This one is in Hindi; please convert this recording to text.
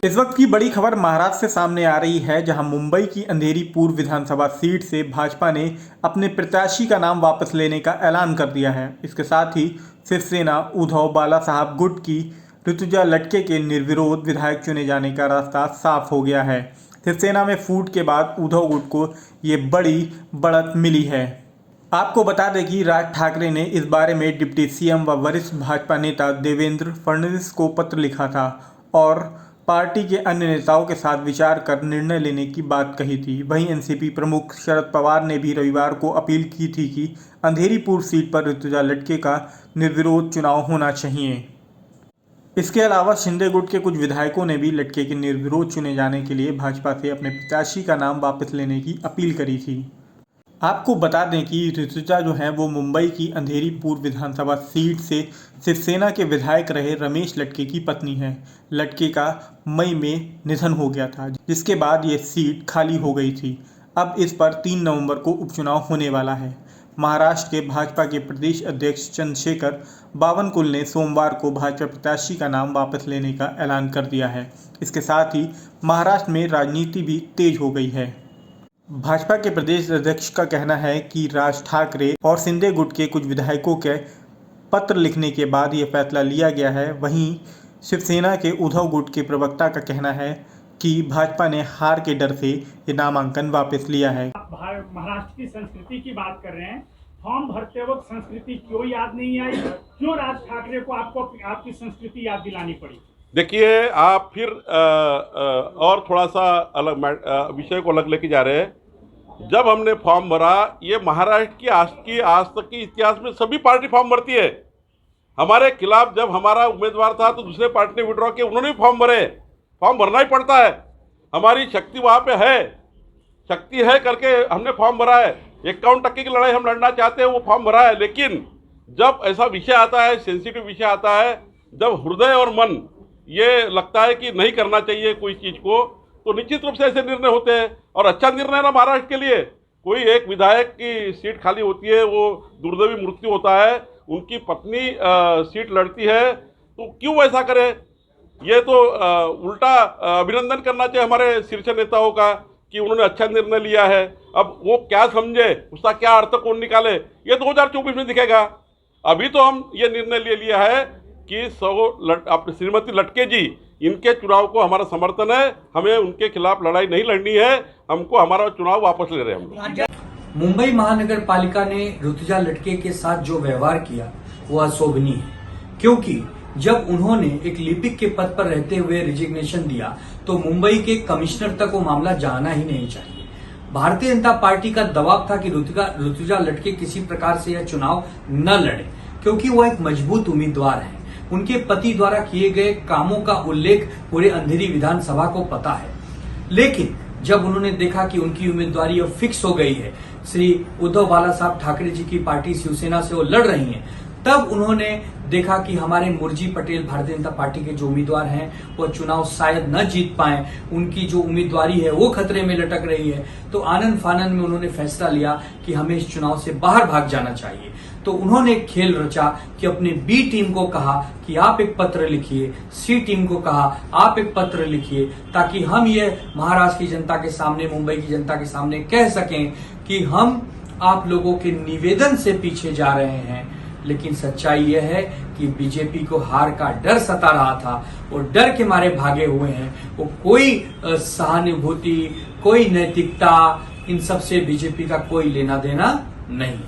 इस वक्त की बड़ी खबर महाराष्ट्र से सामने आ रही है, जहां मुंबई की अंधेरी पूर्व विधानसभा सीट से भाजपा ने अपने प्रत्याशी का नाम वापस लेने का ऐलान कर दिया है। इसके साथ ही शिवसेना उद्धव बालासाहब गुट की ऋतुजा लटके के निर्विरोध विधायक चुने जाने का रास्ता साफ हो गया है। शिवसेना में फूट के बाद उद्धव गुट को ये बड़ी बढ़त मिली है। आपको बता दें कि राज ठाकरे ने इस बारे में डिप्टी सीएम व वरिष्ठ भाजपा नेता देवेंद्र फडणवीस को पत्र लिखा था और पार्टी के अन्य नेताओं के साथ विचार कर निर्णय लेने की बात कही थी। वहीं एनसीपी प्रमुख शरद पवार ने भी रविवार को अपील की थी कि अंधेरी पूर्व सीट पर ऋतुजा लटके का निर्विरोध चुनाव होना चाहिए। इसके अलावा शिंदे गुट के कुछ विधायकों ने भी लटके के निर्विरोध चुने जाने के लिए भाजपा से अपने प्रत्याशी का नाम वापस लेने की अपील करी थी। आपको बता दें कि ऋतुजा जो है वो मुंबई की अंधेरी पूर्व विधानसभा सीट से शिवसेना के विधायक रहे रमेश लटके की पत्नी है। लटके का मई में निधन हो गया था, जिसके बाद ये सीट खाली हो गई थी। अब इस पर 3 नवंबर को उपचुनाव होने वाला है। महाराष्ट्र के भाजपा के प्रदेश अध्यक्ष चंद्रशेखर बावनकुल ने सोमवार को भाजपा प्रत्याशी का नाम वापस लेने का ऐलान कर दिया है। इसके साथ ही महाराष्ट्र में राजनीति भी तेज हो गई है। भाजपा के प्रदेश अध्यक्ष का कहना है कि राज ठाकरे और शिंदे गुट के कुछ विधायकों के पत्र लिखने के बाद ये फैसला लिया गया है। वहीं शिवसेना के उद्धव गुट के प्रवक्ता का कहना है कि भाजपा ने हार के डर से ये नामांकन वापस लिया है। आप महाराष्ट्र की संस्कृति की बात कर रहे हैं, फॉर्म भरते वक्त संस्कृति क्यों याद नहीं आई? क्यों राज ठाकरे को आपको आपकी संस्कृति याद दिलानी पड़ी? देखिए, आप फिर और थोड़ा सा अलग विषय को अलग लेके जा रहे हैं। जब हमने फॉर्म भरा, ये महाराष्ट्र की आज तक के इतिहास में सभी पार्टी फॉर्म भरती है। हमारे खिलाफ जब हमारा उम्मीदवार था तो दूसरे पार्टी ने विड्रॉ किया, उन्होंने भी फॉर्म भरे। फॉर्म भरना ही पड़ता है, हमारी शक्ति वहाँ पे है, शक्ति है करके हमने फॉर्म भरा है। 51% की लड़ाई हम लड़ना चाहते हैं, वो फॉर्म भरा है। लेकिन जब ऐसा विषय आता है, सेंसिटिव विषय आता है, जब हृदय और मन ये लगता है कि नहीं करना चाहिए कोई चीज़ को, तो निश्चित रूप से ऐसे निर्णय होते हैं। और अच्छा निर्णय ना महाराष्ट्र के लिए। कोई एक विधायक की सीट खाली होती है, वो दुर्दैवी मृत्यु होता है, उनकी पत्नी सीट लड़ती है, तो क्यों ऐसा करे? ये तो उल्टा अभिनंदन करना चाहिए हमारे शीर्ष नेताओं का कि उन्होंने अच्छा निर्णय लिया है। अब वो क्या समझे, उसका क्या अर्थ कौन निकाले, ये 2024 में दिखेगा। अभी तो हम ये निर्णय ले लिया है कि श्रीमती लटके जी, इनके चुनाव को हमारा समर्थन है, हमें उनके खिलाफ लड़ाई नहीं लड़नी है, हमको हमारा चुनाव वापस ले रहे हैं हम। मुंबई महानगर पालिका ने ऋतुजा लटके के साथ जो व्यवहार किया वो अशोभनीय है, क्योंकि जब उन्होंने एक लिपिक के पद पर रहते हुए रिजिग्नेशन दिया तो मुंबई के कमिश्नर तक वो मामला जाना ही नहीं चाहिए। भारतीय जनता पार्टी का दबाव था कि ऋतुजा लटके किसी प्रकार से यह चुनाव न लड़े, क्योंकि वो एक मजबूत उम्मीदवार है। उनके पति द्वारा किए गए कामों का उल्लेख पूरे अंधेरी विधानसभा को पता है। लेकिन जब उन्होंने देखा कि उनकी उम्मीदवारी अब फिक्स हो गई है, श्री उद्धव बालासाहब ठाकरे जी की पार्टी शिवसेना से वो लड़ रही हैं, तब उन्होंने देखा कि हमारे मुरजी पटेल भारतीय जनता पार्टी के जो उम्मीदवार हैं वो चुनाव शायद न जीत पाए, उनकी जो उम्मीदवारी है वो खतरे में लटक रही है। तो आनंद फानन में उन्होंने फैसला लिया कि हमें इस चुनाव से बाहर भाग जाना चाहिए। तो उन्होंने एक खेल रचा कि अपने बी टीम को कहा कि आप एक पत्र लिखिए, सी टीम को कहा आप एक पत्र लिखिए, ताकि हम ये महाराष्ट्र की जनता के सामने, मुंबई की जनता के सामने कह सकें कि हम आप लोगों के निवेदन से पीछे जा रहे हैं। लेकिन सच्चाई यह है कि बीजेपी को हार का डर सता रहा था, वो डर के मारे भागे हुए हैं। वो कोई सहानुभूति, कोई नैतिकता, इन सब से बीजेपी का कोई लेना देना नहीं।